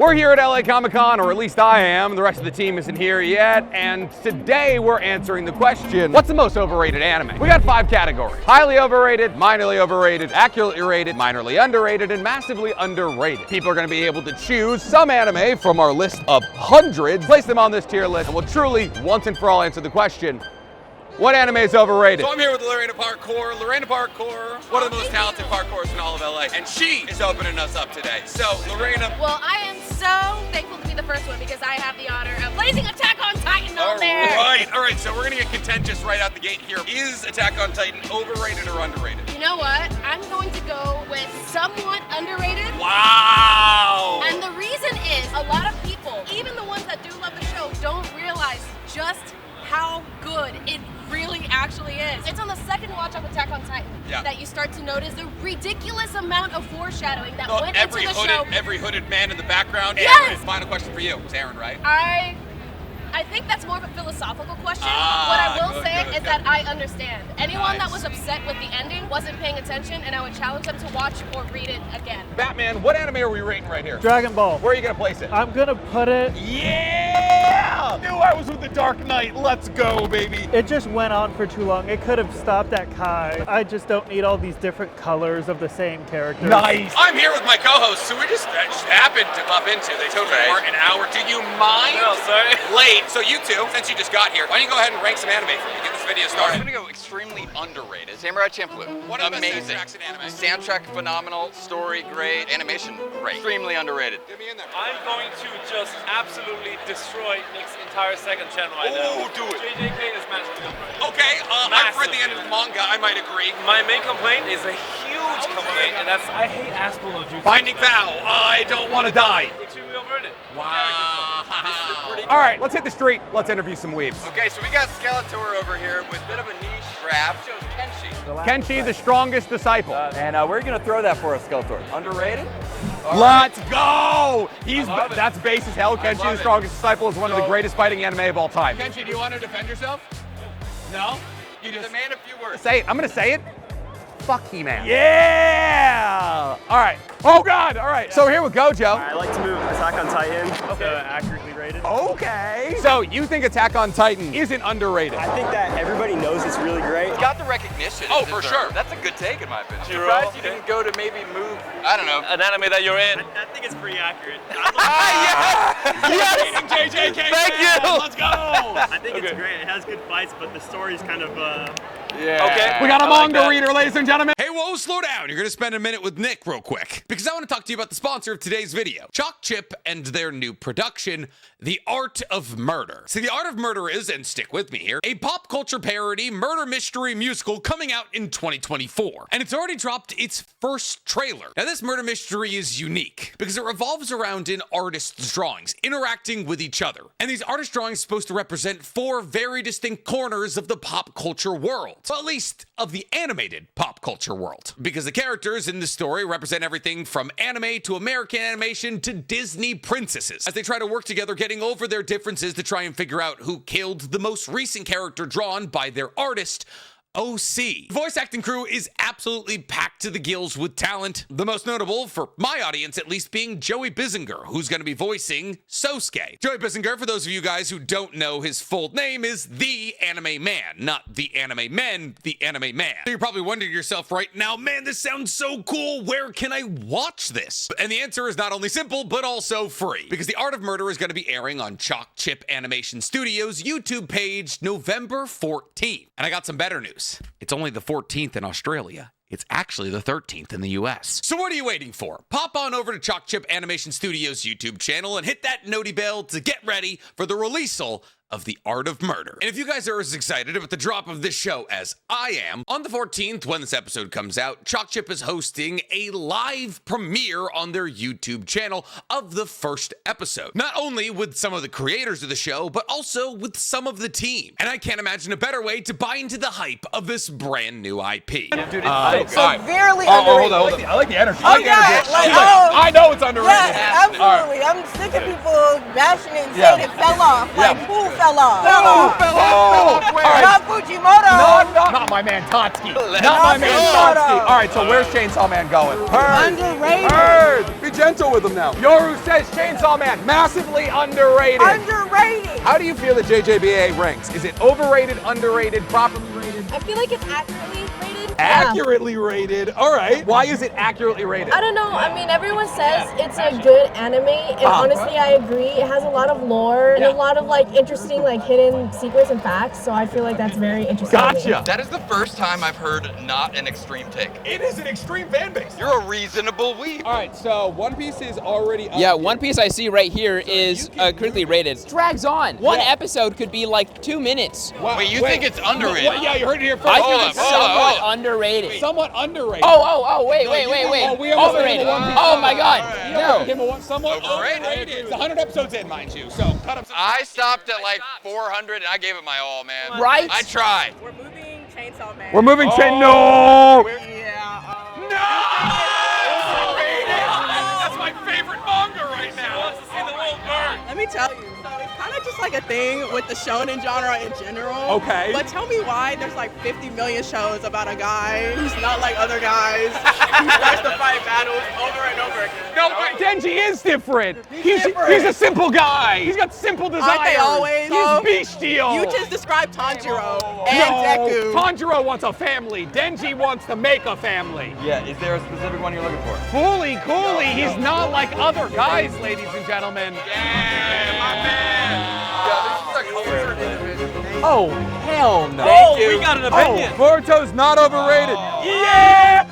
We're here at LA ComicCon, or at least I am. The rest of the team isn't here yet, and today we're answering the question, what's the most overrated anime? We got 5 categories. Highly overrated, minorly overrated, accurately rated, minorly underrated, and massively underrated. People are going to be able to choose some anime from our list of hundreds, place them on this tier list, and we'll truly, once and for all, answer the question, what anime is overrated? So I'm here with Lorena Parkour. Lorena Parkour, one of the most talented parkours in all of LA, and she is opening us up today. So, Lorena. Well, I am so thankful to be the first one because I have the honor of placing Attack on Titan on there. All right, so we're gonna get contentious right out the gate here. Is Attack on Titan overrated or underrated? You know what? I'm going to go with somewhat underrated. Wow! And the reason is, a lot of people, even the ones that do love the show, don't realize just how good it really actually is. It's on the second watch of Attack on Titan that you start to notice the ridiculous amount of foreshadowing that went into the show. Every hooded man in the background. Yes! Aaron, final question for you. It's Aaron, right? I think that's more of a philosophical question. What I will say is that I understand. Anyone that was upset with the ending wasn't paying attention, and I would challenge them to watch or read it again. Batman, what anime are we rating right here? Dragon Ball. Where are you gonna place it? I'm gonna put it... Yeah! Knew I was with the Dark Knight. Let's go, baby. It just went on for too long. It could have stopped at Kai. I just don't need all these different colors of the same character. Nice. I'm here with my co-hosts, who we just happened to bump into. They told me for an hour. Do you mind? No, sorry. Late. So you two, since you just got here, why don't you go ahead and rank some anime for me? Get this video started. I'm gonna go extremely underrated. Samurai Champloo. What are the best amazing soundtracks in anime? Soundtrack phenomenal, story great, animation great. Extremely underrated. Get me in there. I'm going to just absolutely destroy Nick's entire second channel right now. Oh, do it. JJK is massively underrated. Okay, I've read the end of the manga. I might agree. My main complaint is a huge complaint, and that's I hate Aspel of Jutsu. Finding Vow. I don't want to die. Extremely overrated. Wow. All right, let's hit the street. Let's interview some weebs. Okay, so we got Skeletor over here with a bit of a niche graph. Shows Kenshi. Kenshi, the strongest disciple. And we're gonna throw that for a Skeletor. Underrated? Let's go! That's base as hell. Kenshi, the strongest disciple, is one of the greatest fighting anime of all time. Kenshi, do you want to defend yourself? No? You just demand a few words. say it. I'm gonna say it. Fuck He-Man. Yeah! All right. Oh God! All right. So here we go, Joe. I like to move Attack on Titan. Okay. Accurately rated. Okay. So you think Attack on Titan isn't underrated? I think that everybody knows it's really great. Got the recognition. Oh, for sure. That's a good take in my opinion. Zero. Surprised you didn't go to maybe move, I don't know. An anime that you're in. I think it's pretty accurate. Yes! JJK. Thank you. Let's go. I think it's great. It has good fights, but the story's kind of Yeah. Okay. We got a I like manga that. reader, ladies and gentlemen. Hey, whoa, slow down. You're going to spend a minute with Nick real quick, because I want to talk to you about the sponsor of today's video, Chalk Chip and their new production, The Art of Murder. See, The Art of Murder is, and stick with me here, a pop culture parody murder mystery musical coming out in 2024. And it's already dropped its first trailer. Now, this murder mystery is unique because it revolves around an artist's drawings interacting with each other. And these artist drawings are supposed to represent 4 very distinct corners of the pop culture world. Well, at least of the animated pop culture world. Because the characters in this story represent everything from anime to American animation to Disney princesses, as they try to work together, getting over their differences to try and figure out who killed the most recent character drawn by their artist, OC. The voice acting crew is absolutely packed to the gills with talent. The most notable, for my audience at least, being Joey Bissinger, who's going to be voicing Sosuke. Joey Bissinger, for those of you guys who don't know his full name, is the Anime Man, not the Anime Men, the Anime Man. So you're probably wondering to yourself right now, man, this sounds so cool. Where can I watch this? And the answer is not only simple, but also free. Because The Art of Murder is going to be airing on Chalk Chip Animation Studios' YouTube page November 14th. And I got some better news. It's only the 14th in Australia. It's actually the 13th in the US. So what are you waiting for? Pop on over to Chalk Chip Animation Studios' YouTube channel and hit that noti bell to get ready for the release-al of The Art of Murder. And if you guys are as excited about the drop of this show as I am, on the 14th, when this episode comes out, Chalk Chip is hosting a live premiere on their YouTube channel of the first episode. Not only with some of the creators of the show, but also with some of the team. And I can't imagine a better way to buy into the hype of this brand new IP. Dude, it's Severely underrated. Hold on. I like the energy. Oh, yeah, I know it's underrated. Yes, absolutely. I'm sick of people bashing it and saying it fell off. Like, who fell off? Not Fujimoto. Not my man Tatsuki. Not my man Tatsuki. All right, so where's Chainsaw Man going? Underrated. Heard. Be gentle with him now. Yoru says Chainsaw Man, massively underrated. Underrated. How do you feel that JJBA ranks? Is it overrated, underrated, properly rated? I feel like it's accurately rated. Accurately rated. All right. Why is it accurately rated? I don't know. I mean, everyone says it's a good anime, and honestly, I agree. It has a lot of lore and a lot of like interesting, like hidden secrets and facts. So I feel like that's very interesting. Gotcha. That is the first time I've heard not an extreme take. It is an extreme fan base. You're a reasonable weeb. All right, so One Piece is already up. Yeah, One Piece I see right here is critically rated. Drags on. One episode could be like 2 minutes. Wow. Wait, you think it's underrated? Yeah, you heard it here first. I think it's somewhat underrated. Somewhat underrated. Wait. we almost Overrated. gave him a One Piece. Oh my God. No. Give him a somewhat Overrated. It's 100 episodes in, mind you. So cut him. I stopped at like 400 and I gave it my all, man. Right? I tried. We're moving Chainsaw Man. We're moving Chain. No. Yeah. That's my favorite manga right now. Let me tell you. So it's kind of just like a thing with the shonen genre in general. Okay. But tell me why there's like 50 million shows about a guy who's not like other guys who starts to fight battles over and over again. No, but Denji is different. He's a simple guy. He's got simple desires. Aren't they always? He's bestial. You just described Tanjiro and Deku. Tanjiro wants a family. Denji wants to make a family. Yeah, is there a specific one you're looking for? Fully, he's not like other guys, ladies and gentlemen. Yeah, my man. Yeah, this is a cultured individual. Oh, hell no. We got an opinion. Boruto's not overrated. Yeah!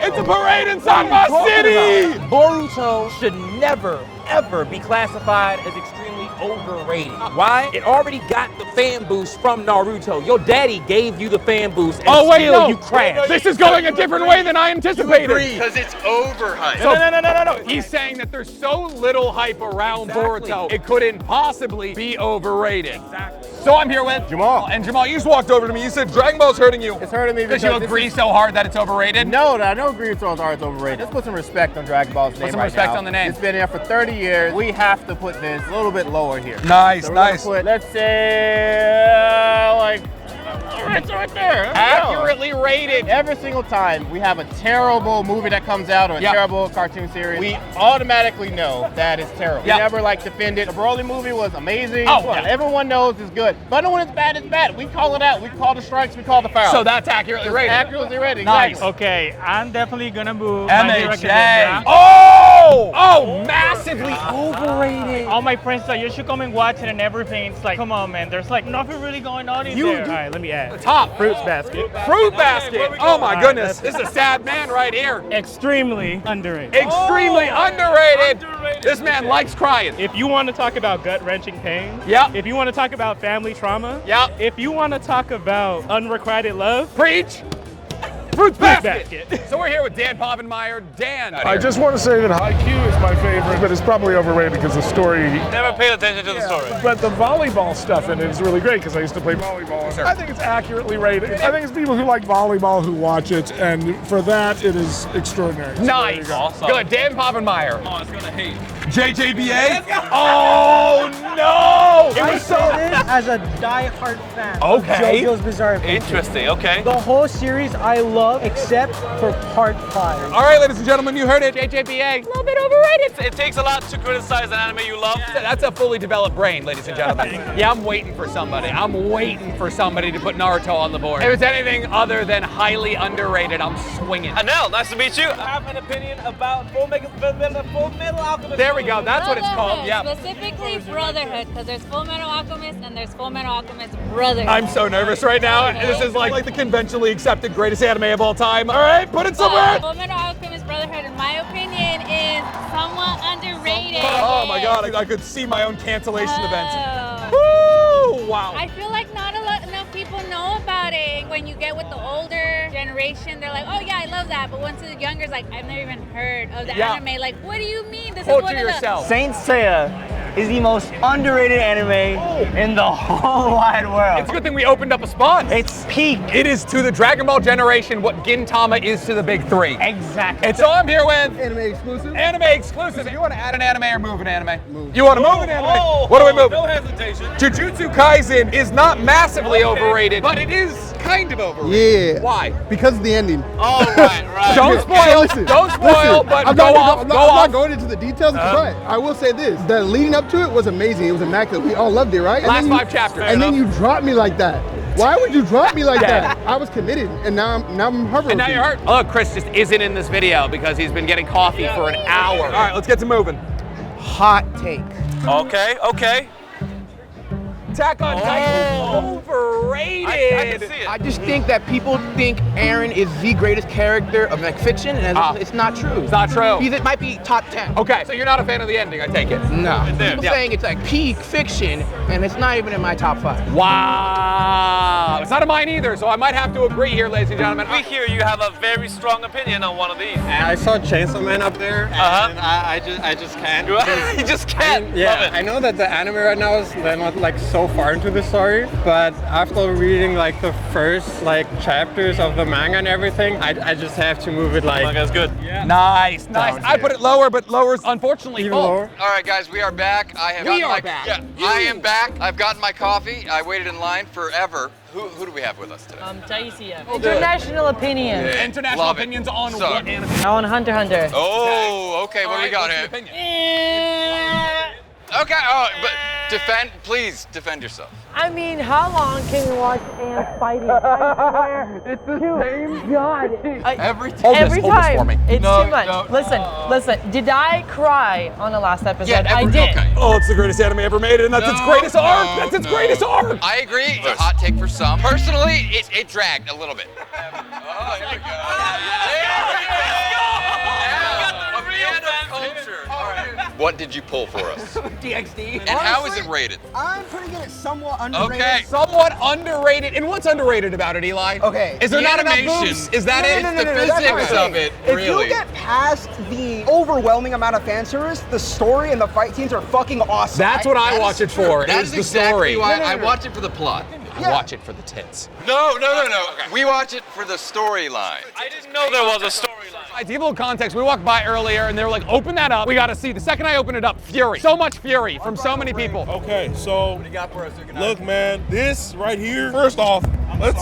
It's a parade in Sanma City! Boruto should never, ever be classified as extremely overrated. Why? It already got the fan boost from Naruto. Your daddy gave you the fan boost, and you crashed. This is going a different way than I anticipated. Because it's overhyped. No. He's saying that there's so little hype around Boruto, it couldn't possibly be overrated. Exactly. So I'm here with Jamal. And Jamal, you just walked over to me. You said Dragon Ball's hurting you. It's hurting me because you agree so hard that it's overrated? No, I don't agree so hard it's overrated. Let's put some respect on Dragon Ball's name. Put some respect on the name. It's been there for 30 years. We have to put this a little bit lower here. Nice, so nice. Let's say, like, it's right there. Accurately rated. Every single time we have a terrible movie that comes out or a terrible cartoon series, we automatically know that it's terrible. We never like defend it. The Broly movie was amazing. Everyone knows it's good. But when it's bad, it's bad. We call it out. We call the strikes. We call the fouls. So that's accurately rated. Accurately rated. Nice. Exactly. Okay, I'm definitely gonna move MHA. Massively overrated. All my friends like, you should come and watch it and everything. It's like, come on, man. There's like nothing really going on in there. All right, let me add. Top. Fruits basket. Fruit basket. Oh my goodness. This is a sad man right here. Extremely underrated. Extremely underrated. This man likes crying. If you want to talk about gut-wrenching pain, if you want to talk about family trauma, if you want to talk about unrequited love, preach. Fruits basket. So we're here with Dan Povenmire. Dan. I just want to say that Haikyuu is my favorite, but it's probably overrated because the story. Never paid attention to the story. But the volleyball stuff in it is really great because I used to play volleyball. I think it's accurately rated. I think it's people who like volleyball who watch it, and for that, it is extraordinary. So nice. Awesome. Good. Dan Povenmire. Oh, it's gonna hate. JJBA? Oh no! I saw this as a die-hard fan. Okay. JoJo's Bizarre Adventure. Interesting. Okay. The whole series I love except for part 5. All right, ladies and gentlemen, you heard it. JJBA. A little bit overrated. It takes a lot to criticize an anime you love. That's a fully developed brain, ladies and gentlemen. Yeah, I'm waiting for somebody. I'm waiting for somebody to put Naruto on the board. If it's anything other than highly underrated, I'm swinging. Anel, nice to meet you. I have an opinion about Full Metal Alchemist. There we go. That's what it's called. Yeah. Specifically Brotherhood, because there's Full Metal Alchemist and there's Full Metal Alchemist Brotherhood. I'm so nervous right now. This is like the conventionally accepted greatest anime of all time. All right, put it somewhere. Full Metal Alchemist Brotherhood, in my opinion, is somewhat underrated. Oh my God, I could see my own cancellation events. Woo! Wow. I feel like not enough people know about it. When you get with the older generation, they're like, oh yeah, I love that. But once the younger is like, I've never even heard of the anime. Like, what do you mean? This is one of the Saint Seiya is the most underrated anime in the whole wide world. It's a good thing we opened up a spot. It's peak. It is to the Dragon Ball generation what Gintama is to the big three. Exactly. And so I'm here with Anime exclusive. Anime exclusive. You want to add an anime or move an anime? Move. You want to move an anime? What are we moving? No hesitation. Jujutsu Kaisen is not massively overrated, but it is kind of overrated. Yeah. Why? Because of the ending. Oh, right. Don't spoil. Listen, Don't spoil. But I'm go not, off. I'm Go not, off. I'm not going into the details, but I will say this: the leading up to it was amazing. It was immaculate. We all loved it, right? Last 5 chapters. And then you dropped me like that. Why would you drop me like that? I was committed, and now I'm heartbroken. And now you're hurt. Look, Chris just isn't in this video because he's been getting coffee for an hour. All right, let's get to moving. Hot take. Okay. Attack on Titan, overrated. I can see it. I just think that people think Eren is the greatest character of like fiction, and it's not true. It's not true. It might be top 10. Okay, so you're not a fan of the ending, I take it. No. there. People Yeah. saying it's like peak fiction, and it's not even in my top 5. Wow. It's not of mine either, so I might have to agree here, ladies and gentlemen. We hear you have a very strong opinion on one of these. I saw Chainsaw Man up there, and I just can't. You just can't. Love Yeah, it. I know that the anime right now is they're not like so far into the story, but after reading like the first like chapters of the manga and everything, I just have to move it like. Manga's good. Yeah. Nice. I put it lower, but lower's unfortunately Even full. lower. All right, guys, we are back. I have We gotten are my, back. Yeah, I am back. I've gotten my coffee. I waited in line forever. Who do we have with us today? International opinion. Yeah. International Love it. opinions on So- what anime? On Hunter x Hunter. Oh, okay. What do we got here? Okay. Oh, but please defend yourself. I mean, how long can you watch ants fighting? I swear. It's the same. God. Every Hold this time. for me. It's No, too much. no. Listen. Did I cry on the last episode? Yeah, I did. Okay. Oh, it's the greatest anime ever made, and that's its greatest arc. That's its greatest arc. I agree. It's a hot take for some. Personally, it dragged a little bit. Oh, here we go. What did you pull for us? DXD. And how is it rated? I'm putting it somewhat underrated. Okay. Somewhat underrated. And what's underrated about it, Eli? Okay. Is there The not enough animation. boobs? Is that it? No, the physics of it, If really. you get past the overwhelming amount of fan service, the story and the fight scenes are fucking awesome. That's what I watch it for. That is is the exactly story. why I watch it for the plot. I watch it for the tits. No. We watch it for the storyline. I didn't know there was a storyline. To give a little context, we walked by earlier and they were like, open that up. We got to see. The second I opened it up, fury. So much fury from so many people. Okay, so look, man, this right here. First off, let's.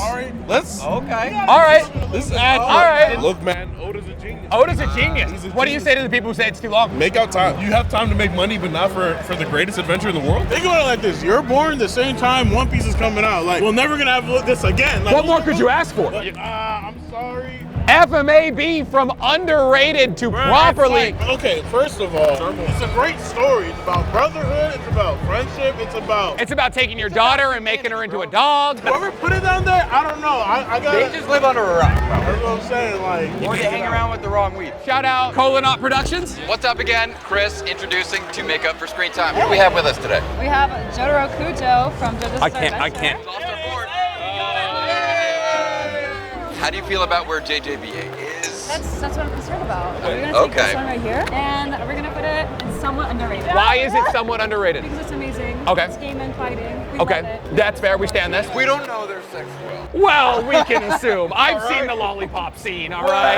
Okay. All right. This is accurate. All right. Look, man, Oda's a genius. Oda's a genius. What do you say to the people who say it's too long? Make out time. You have time to make money, but not for the greatest adventure in the world. Think about it like this: you're born the same time One Piece is coming out. Like, we're never gonna have this again. Like, What more could you ask for? I'm sorry. FMAB from underrated to properly. Okay, first of all, it's a great story. It's about brotherhood. It's about friendship. It's about taking your daughter and making her into a dog. Whoever put it down there, I don't know. I got. They just live under a rock. That's what I'm saying. Like, Or they hang around with the wrong weed. Shout out Colonot Productions. What's up again? Chris introducing to make up for screen time. Who do we have with us today? We have Jotaro Kujo from JoJo's I can't. How do you feel about where JJBA is? That's what I'm concerned about. We're gonna take Okay. this one right here, and we're gonna put it in somewhat underrated. Why is it somewhat underrated? Because it's amazing. Okay. It's game and fighting. We love Okay, it. that's fair. We stand this. We don't know their sex well. Well, we can assume. I've seen the lollipop scene, all right?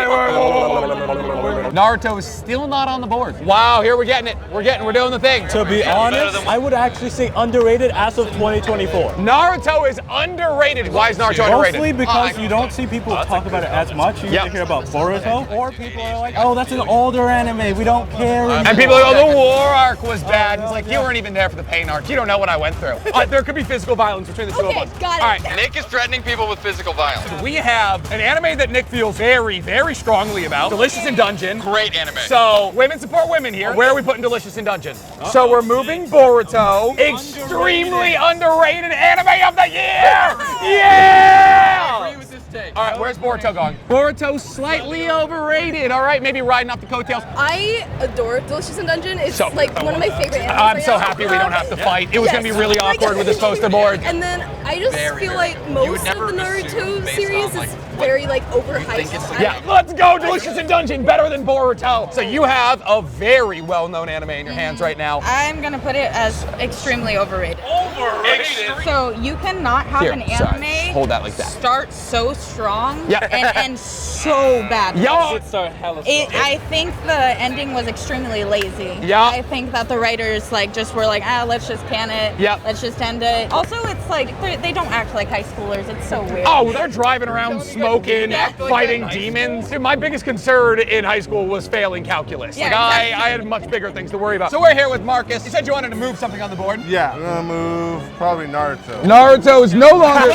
Naruto is still not on the board. Wow, here we're getting it. We're doing the thing. To be honest, I would actually say underrated as of 2024. Naruto is underrated. Why is Naruto underrated? Mostly because you don't see people talk about it as much. You hear about Boruto, or people are like, oh, that's an older anime. We don't care. And people are like, oh, the war arc was bad. It's like, you weren't even there for the pain arc. You don't know what I went through. There could be physical violence between the two of us. Got it. All right. Nick is threatening people with physical violence. We have an anime that Nick feels very, very strongly about. Delicious in Dungeon. Great anime. So, women support women here. Where are we putting Delicious in Dungeon? So we're moving Boruto. Extremely underrated anime of the year! Yeah! take. All right, where's Boruto going? Boruto slightly overrated. All right, maybe riding off the coattails. I adore Delicious in Dungeon. It's like one of my favorite animes. I'm so happy we don't have to fight. It was going to be really awkward with this poster board. And then I just feel like most of the Naruto series is very like overhyped. Yeah, let's go. Delicious in Dungeon, better than Boruto. So you have a very well-known anime in your hands right now. I'm gonna put it as extremely overrated. Overrated? So you cannot have an anime hold that like that. start so strong Yeah. and end so bad. Yo! I think the ending was extremely lazy. Yeah. I think that the writers like just were like, let's just can it. Yeah. Let's just end it. Also, it's like they don't act like high schoolers. It's so weird. Oh, they're driving around smoking, fighting demons. Dude, my biggest concern in high school was failing calculus. Yeah, Like I had much bigger things to worry about. So we're here with Marcus. You said you wanted to move something on the board. Yeah, I'm gonna move probably Naruto. Naruto is no longer.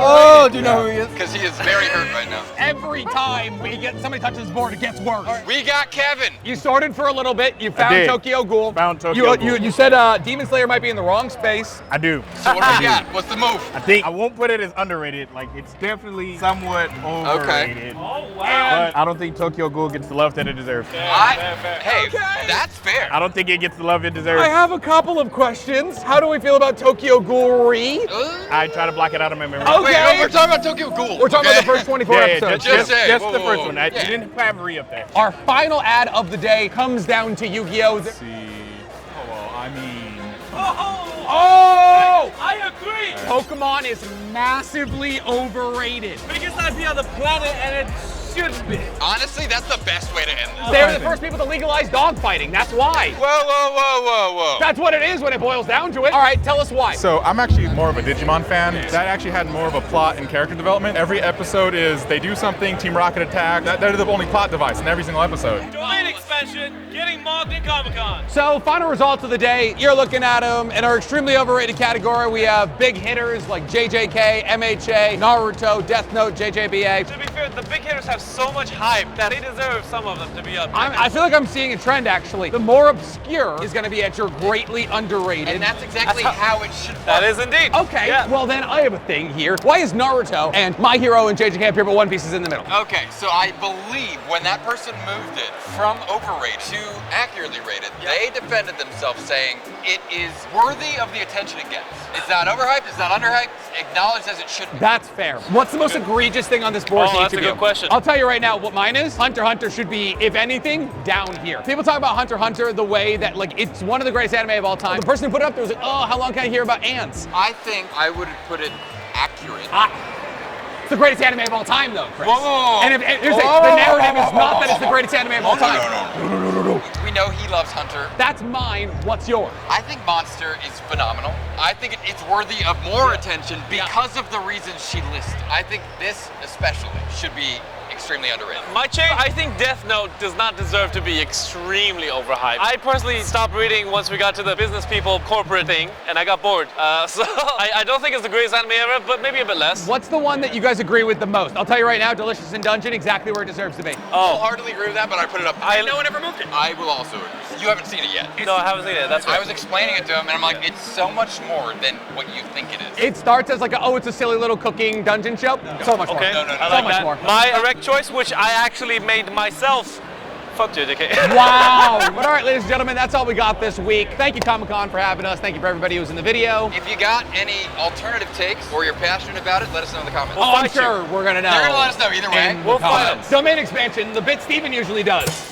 Oh, do you know who he is? Because he is very hurt right now. Every time somebody touches the board, it gets worse. We got Kevin. You sorted for a little bit. You found did. Tokyo Ghoul. Found Tokyo Ghoul. You said Demon Slayer might be in the wrong space. I do. So what do we got? What's the move? I think I won't put it as underrated. Like it's definitely somewhat overrated. Oh, wow. But I don't think Tokyo Ghoul gets the love that it deserves. Hey, that's fair. I don't think it gets the love it deserves. I have a couple of questions. How do we feel about Tokyo Ghoul Re? I try to block it out of my memory. Okay. Wait, no, we're talking about Tokyo Ghoul. We're talking about the first 24 episodes. Just Whoa, the first whoa, one. whoa. You didn't have Re up there. Our final ad of the day comes down to Yu-Gi-Oh! Let's see. Oh, well, I mean. Oh! I agree. Pokemon is massively overrated. Biggest IP on the planet, and it should be. Honestly, that's the best way to end this. They're the first people to legalize dogfighting. That's why. Whoa. That's what it is when it boils down to it. All right, tell us why. So I'm actually more of a Digimon fan. That actually had more of a plot and character development. Every episode is they do something, Team Rocket attack. They're the only plot device in every single episode. Domain expansion, getting mocked in ComicCon. So, final results of the day. You're looking at them. In our extremely overrated category, we have big hitters like JJK, MHA, Naruto, Death Note, JJBA. To be fair, the big hitters have so much hype that they deserve some of them to be up. I feel like I'm seeing a trend, actually. The more obscure is going to be at your greatly underrated. And that's exactly how it should work. That is indeed. Okay, Yeah. well then I have a thing here. Why is Naruto and My Hero and JJK appear, but One Piece is in the middle? Okay, so I believe when that person moved it from overrated to accurately rated, they defended themselves saying it is worthy of the attention it gets. It's not overhyped, it's not underhyped, acknowledged as it should be. That's fair. What's the most egregious thing on this board? Oh, that's a good question. I'll tell you right now what mine is. Hunter x Hunter should be, if anything, down here. People talk about Hunter x Hunter the way that like it's one of the greatest anime of all time. The person who put it up there was like, oh, how long can I hear about ants? I think I would put it accurate. It's the greatest anime of all time, though, Chris. Whoa. And here's the narrative is not that it's the greatest anime of all time. No. We know he loves Hunter. That's mine. What's yours? I think Monster is phenomenal. I think it's worthy of more attention because of the reasons she listed. I think this especially should be extremely underrated. My change, I think Death Note does not deserve to be extremely overhyped. I personally stopped reading once we got to the business people corporate thing, and I got bored. So I don't think it's the greatest anime ever, but maybe a bit less. What's the one that you guys agree with the most? I'll tell you right now, Delicious in Dungeon, exactly where it deserves to be. I'll hardly agree with that, but I put it up. No one ever moved it. I will also agree. You haven't seen it yet. No, I haven't seen it. That's right. I was explaining it to him, and I'm like, it's so much more than what you think it is. It starts as like it's a silly little cooking dungeon show. So much more. Okay, No. I So like much that. more. My erect choice, which I actually made myself. Fuck JJK. Wow. But all right, ladies and gentlemen, that's all we got this week. Thank you, ComicCon, for having us. Thank you for everybody who was in the video. If you got any alternative takes or you're passionate about it, let us know in the comments. I'm sure we're going to know. They're going to let us know either way. We'll find them. Domain expansion, the bit Steven usually does.